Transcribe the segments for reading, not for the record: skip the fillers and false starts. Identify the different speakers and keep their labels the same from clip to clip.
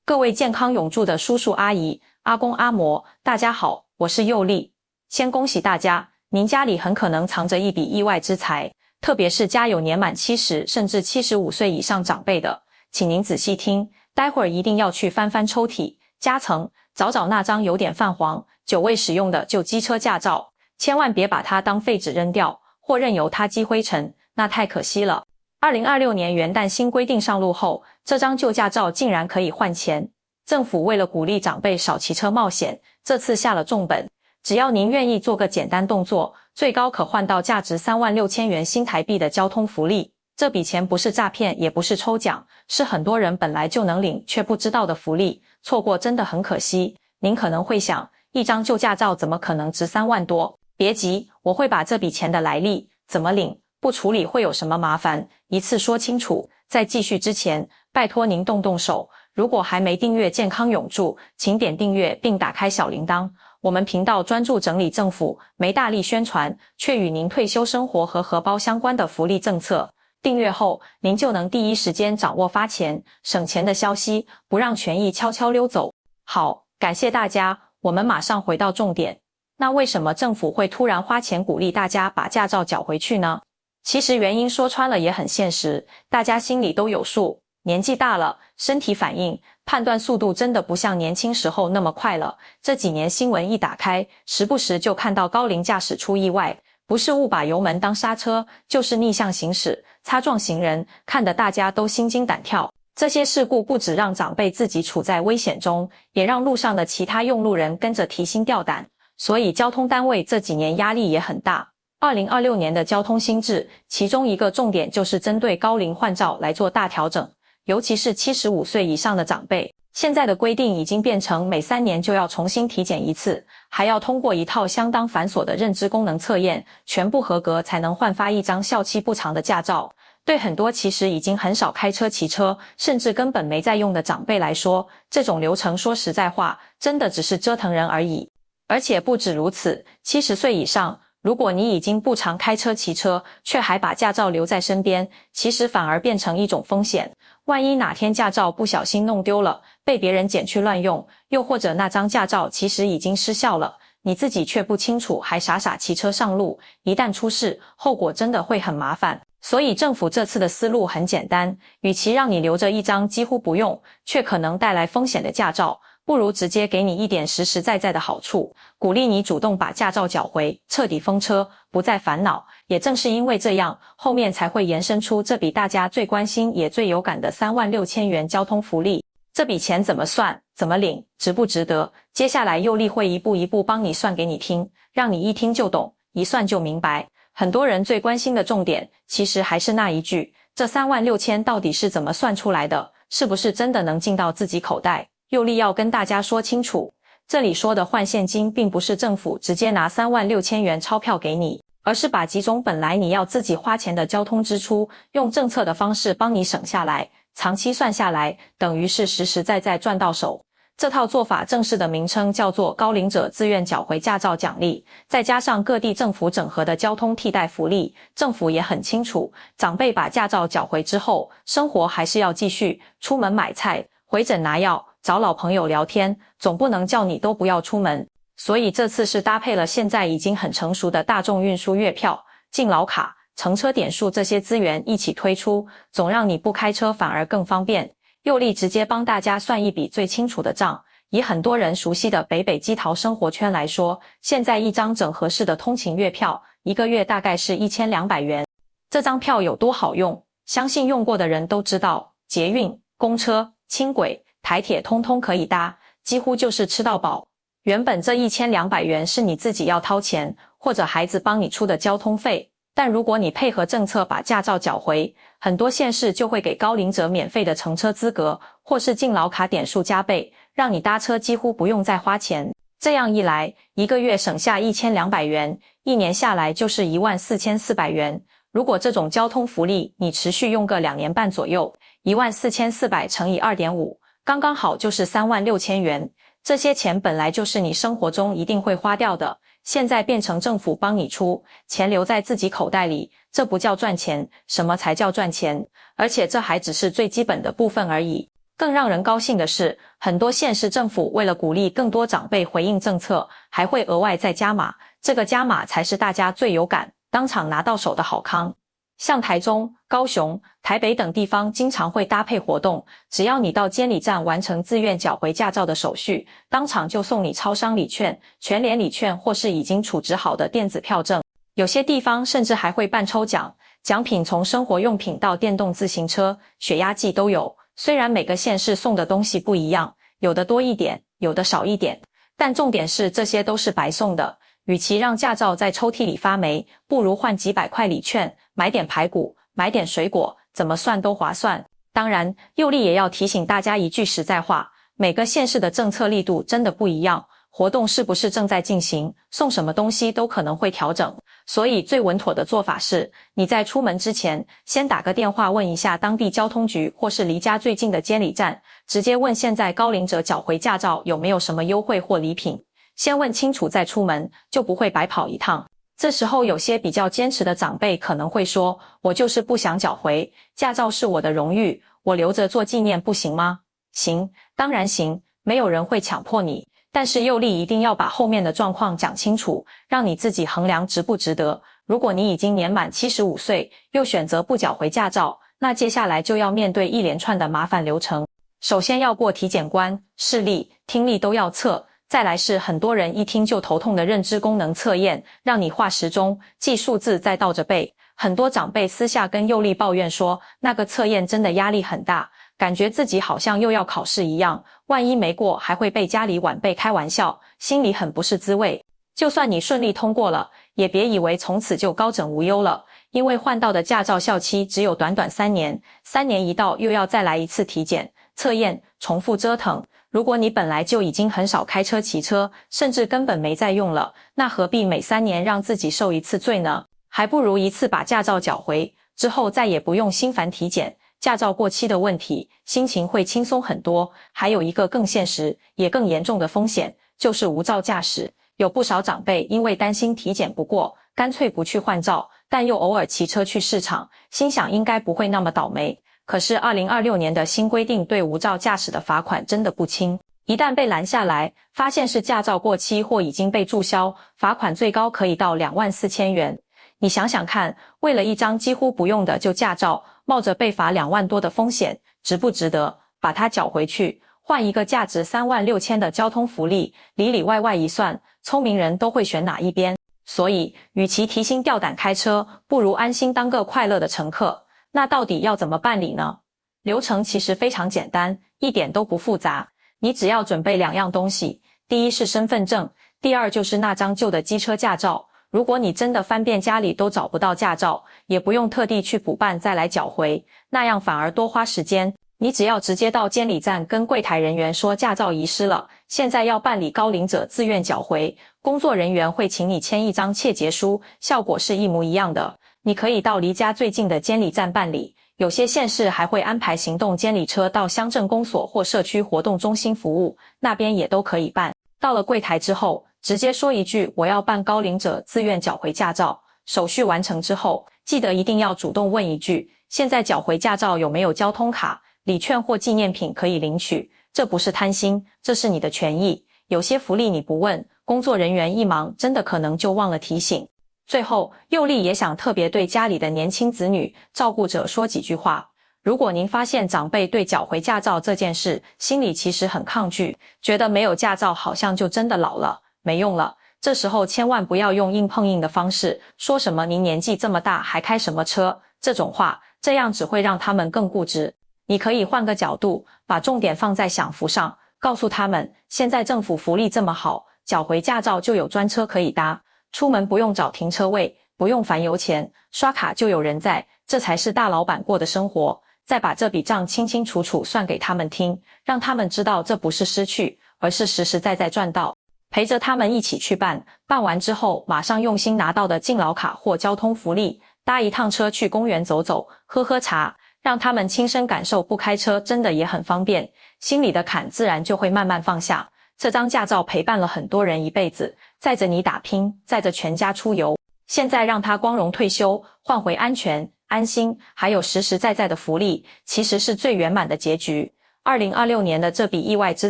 Speaker 1: 各位健康永驻的叔叔阿姨、阿公阿嬷，大家好，我是佑丽。先恭喜大家，您家里很可能藏着一笔意外之财，特别是家有年满70甚至75岁以上长辈的，请您仔细听，待会儿一定要去翻翻抽屉、夹层，找那张有点泛黄、久未使用的旧机车驾照，千万别把它当废纸扔掉，或任由它积灰尘，那太可惜了。2026年元旦新规定上路后，这张旧驾照竟然可以换钱。政府为了鼓励长辈少骑车冒险，这次下了重本，只要您愿意做个简单动作，最高可换到价值36000元新台币的交通福利。这笔钱不是诈骗，也不是抽奖，是很多人本来就能领却不知道的福利，错过真的很可惜。您可能会想，一张旧驾照怎么可能值3万多？别急，我会把这笔钱的来历、怎么领、不处理会有什么麻烦，一次说清楚。在继续之前，拜托您动手，如果还没订阅健康永驻，请点订阅并打开小铃铛。我们频道专注整理政府没大力宣传，却与您退休生活和荷包相关的福利政策。订阅后，您就能第一时间掌握发钱、省钱的消息，不让权益悄悄溜走。好，感谢大家，我们马上回到重点。那为什么政府会突然花钱鼓励大家把驾照缴回去呢？其实原因说穿了也很现实，大家心里都有数，年纪大了，身体反应、判断速度真的不像年轻时候那么快了。这几年新闻一打开，时不时就看到高龄驾驶出意外，不是误把油门当刹车，就是逆向行驶、擦撞行人，看得大家都心惊胆跳。这些事故不只让长辈自己处在危险中，也让路上的其他用路人跟着提心吊胆，所以交通单位这几年压力也很大。2026年的交通新制，其中一个重点就是针对高龄换照来做大调整，尤其是75岁以上的长辈。现在的规定已经变成每3年就要重新体检一次，还要通过一套相当繁琐的认知功能测验，全部合格才能换发一张效期不长的驾照。对很多其实已经很少开车骑车，甚至根本没在用的长辈来说，这种流程说实在话，真的只是折腾人而已。而且不止如此，70岁以上，如果你已经不常开车骑车，却还把驾照留在身边，其实反而变成一种风险。万一哪天驾照不小心弄丢了，被别人捡去乱用，又或者那张驾照其实已经失效了，你自己却不清楚，还傻骑车上路，一旦出事，后果真的会很麻烦。所以政府这次的思路很简单，与其让你留着一张几乎不用，却可能带来风险的驾照，不如直接给你一点实实在在的好处，鼓励你主动把驾照缴回，彻底封车，不再烦恼。也正是因为这样，后面才会延伸出这笔大家最关心也最有感的36000元交通福利。这笔钱怎么算，怎么领，值不值得？接下来佑丽会一步一步帮你算给你听，让你一听就懂，一算就明白。很多人最关心的重点，其实还是那一句，这36000到底是怎么算出来的？是不是真的能进到自己口袋？佑丽要跟大家说清楚，这里说的换现金，并不是政府直接拿36000元钞票给你，而是把几种本来你要自己花钱的交通支出，用政策的方式帮你省下来，长期算下来，等于是实实在在赚到手。这套做法正式的名称叫做高龄者自愿缴回驾照奖励，再加上各地政府整合的交通替代福利，政府也很清楚，长辈把驾照缴回之后，生活还是要继续，出门买菜、回诊拿药、找老朋友聊天，总不能叫你都不要出门。所以这次是搭配了现在已经很成熟的大众运输月票、敬老卡、乘车点数这些资源一起推出，总让你不开车反而更方便。佑丽直接帮大家算一笔最清楚的账，以很多人熟悉的北基桃生活圈来说，现在一张整合式的通勤月票，一个月大概是1200元。这张票有多好用，相信用过的人都知道，捷运、公车、轻轨、台铁通通可以搭，几乎就是吃到饱。原本这1200元是你自己要掏钱，或者孩子帮你出的交通费，但如果你配合政策把驾照缴回，很多县市就会给高龄者免费的乘车资格，或是敬老卡点数加倍，让你搭车几乎不用再花钱。这样一来，一个月省下1200元，一年下来就是14400元。如果这种交通福利你持续用个2年半左右，14400乘以 2.5， 刚刚好就是36000元。这些钱本来就是你生活中一定会花掉的，现在变成政府帮你出，钱留在自己口袋里，这不叫赚钱，什么才叫赚钱？而且这还只是最基本的部分而已。更让人高兴的是，很多县市政府为了鼓励更多长辈回应政策，还会额外再加码，这个加码才是大家最有感、当场拿到手的好康。像台中、高雄、台北等地方经常会搭配活动，只要你到监理站完成自愿缴回驾照的手续，当场就送你超商礼券、全联礼券或是已经储值好的电子票证。有些地方甚至还会办抽奖，奖品从生活用品到电动自行车、血压计都有。虽然每个县市送的东西不一样，有的多一点，有的少一点，但重点是这些都是白送的。与其让驾照在抽屉里发霉，不如换几百块礼券，买点排骨，买点水果，怎么算都划算。当然，佑利也要提醒大家一句实在话，每个县市的政策力度真的不一样，活动是不是正在进行，送什么东西都可能会调整。所以最稳妥的做法是，你在出门之前，先打个电话问一下当地交通局或是离家最近的监理站，直接问现在高龄者缴回驾照有没有什么优惠或礼品。先问清楚再出门，就不会白跑一趟。这时候有些比较坚持的长辈可能会说，我就是不想缴回，驾照是我的荣誉，我留着做纪念不行吗？行，当然行，没有人会强迫你。但是佑利一定要把后面的状况讲清楚，让你自己衡量值不值得。如果你已经年满75岁，又选择不缴回驾照，那接下来就要面对一连串的麻烦流程。首先要过体检关，视力、听力都要测。再来是很多人一听就头痛的认知功能测验，让你画时钟、记数字再倒着背。很多长辈私下跟佑利抱怨说，那个测验真的压力很大，感觉自己好像又要考试一样，万一没过还会被家里晚辈开玩笑，心里很不是滋味。就算你顺利通过了，也别以为从此就高枕无忧了，因为换到的驾照效期只有短短3年，3年一到又要再来一次体检、测验，重复折腾。如果你本来就已经很少开车骑车，甚至根本没在用了，那何必每3年让自己受一次罪呢？还不如一次把驾照缴回，之后再也不用心烦体检、驾照过期的问题，心情会轻松很多。还有一个更现实也更严重的风险，就是无照驾驶。有不少长辈因为担心体检不过，干脆不去换照，但又偶尔骑车去市场，心想应该不会那么倒霉。可是2026年的新规定对无照驾驶的罚款真的不轻，一旦被拦下来，发现是驾照过期或已经被注销，罚款最高可以到24000元。你想想看，为了一张几乎不用的旧驾照，冒着被罚2万多的风险，值不值得？把它缴回去，换一个价值36000的交通福利，里里外外一算，聪明人都会选哪一边？所以，与其提心吊胆开车，不如安心当个快乐的乘客。那到底要怎么办理呢？流程其实非常简单，一点都不复杂。你只要准备2样东西，第一是身份证，第二就是那张旧的机车驾照。如果你真的翻遍家里都找不到驾照，也不用特地去补办再来缴回，那样反而多花时间。你只要直接到监理站跟柜台人员说驾照遗失了，现在要办理高龄者自愿缴回，工作人员会请你签一张切结书，效果是一模一样的。你可以到离家最近的监理站办理，有些县市还会安排行动监理车到乡镇公所或社区活动中心服务，那边也都可以办。到了柜台之后，直接说一句我要办高龄者自愿缴回驾照，手续完成之后，记得一定要主动问一句，现在缴回驾照有没有交通卡、礼券或纪念品可以领取？这不是贪心，这是你的权益。有些福利你不问，工作人员一忙真的可能就忘了提醒。最后，佑利也想特别对家里的年轻子女、照顾者说几句话。如果您发现长辈对缴回驾照这件事心里其实很抗拒，觉得没有驾照好像就真的老了，没用了，这时候千万不要用硬碰硬的方式，说什么您年纪这么大还开什么车，这种话，这样只会让他们更固执。你可以换个角度，把重点放在享福上，告诉他们，现在政府福利这么好，缴回驾照就有专车可以搭，出门不用找停车位，不用烦油钱，刷卡就有人在，这才是大老板过的生活。再把这笔账清清楚楚算给他们听，让他们知道这不是失去，而是实实在在赚到。陪着他们一起去办，办完之后马上用心拿到的敬老卡或交通福利，搭一趟车去公园走走，喝喝茶，让他们亲身感受不开车真的也很方便，心里的坎自然就会慢慢放下。这张驾照陪伴了很多人一辈子，载着你打拼，载着全家出游，现在让他光荣退休，换回安全、安心，还有实实在在的福利，其实是最圆满的结局。2026年的这笔意外之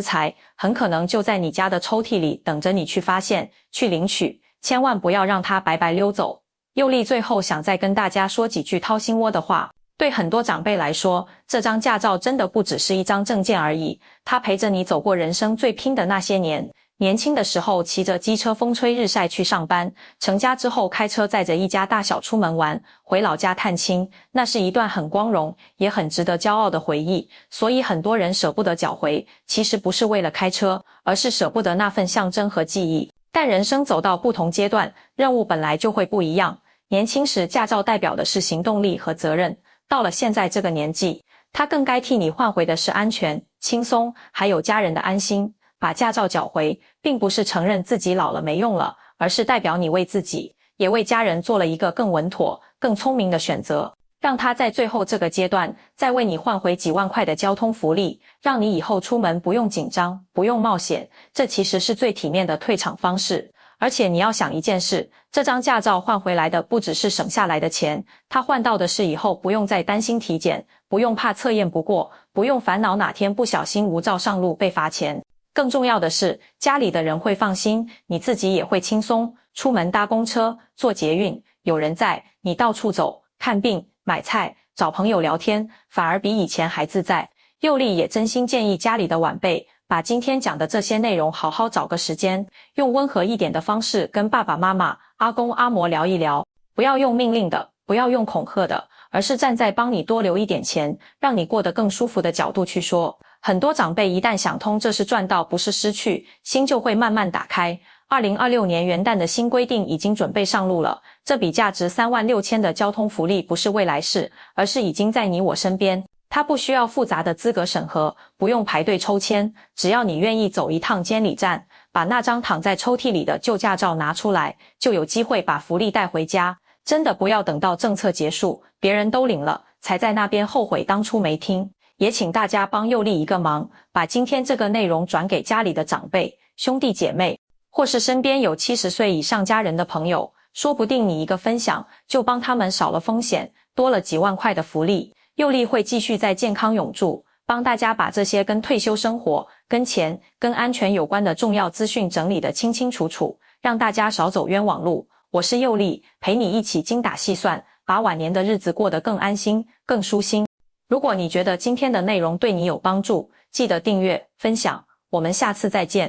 Speaker 1: 财，很可能就在你家的抽屉里等着你去发现、去领取，千万不要让它白白溜走。佑丽最后想再跟大家说几句掏心窝的话。对很多长辈来说，这张驾照真的不只是一张证件而已，它陪着你走过人生最拼的那些年。年轻的时候骑着机车风吹日晒去上班，成家之后开车载着一家大小出门玩，回老家探亲，那是一段很光荣也很值得骄傲的回忆。所以很多人舍不得缴回，其实不是为了开车，而是舍不得那份象征和记忆。但人生走到不同阶段，任务本来就会不一样。年轻时驾照代表的是行动力和责任，到了现在这个年纪，它更该替你换回的是安全、轻松，还有家人的安心。把驾照缴回，并不是承认自己老了没用了，而是代表你为自己，也为家人做了一个更稳妥、更聪明的选择。让他在最后这个阶段，再为你换回几万块的交通福利，让你以后出门不用紧张，不用冒险，这其实是最体面的退场方式。而且你要想一件事，这张驾照换回来的不只是省下来的钱，它换到的是以后不用再担心体检，不用怕测验不过，不用烦恼哪天不小心无照上路被罚钱。更重要的是，家里的人会放心，你自己也会轻松。出门搭公车、坐捷运，有人在，你到处走、看病、买菜、找朋友聊天，反而比以前还自在。佑丽也真心建议家里的晚辈，把今天讲的这些内容好好找个时间，用温和一点的方式跟爸爸妈妈、阿公阿嬷聊一聊，不要用命令的，不要用恐吓的，而是站在帮你多留一点钱，让你过得更舒服的角度去说。很多长辈一旦想通这是赚到不是失去，心就会慢慢打开。2026年元旦的新规定已经准备上路了，这笔价值36000的交通福利不是未来式，而是已经在你我身边。它不需要复杂的资格审核，不用排队抽签，只要你愿意走一趟监理站，把那张躺在抽屉里的旧驾照拿出来，就有机会把福利带回家。真的不要等到政策结束，别人都领了，才在那边后悔当初没听。也请大家帮佑丽一个忙，把今天这个内容转给家里的长辈、兄弟姐妹，或是身边有70岁以上家人的朋友，说不定你一个分享，就帮他们少了风险，多了几万块的福利。佑丽会继续在健康永驻，帮大家把这些跟退休生活、跟钱、跟安全有关的重要资讯整理得清清楚楚，让大家少走冤枉路。我是佑丽，陪你一起精打细算，把晚年的日子过得更安心、更舒心。如果你觉得今天的内容对你有帮助，记得订阅、分享，我们下次再见。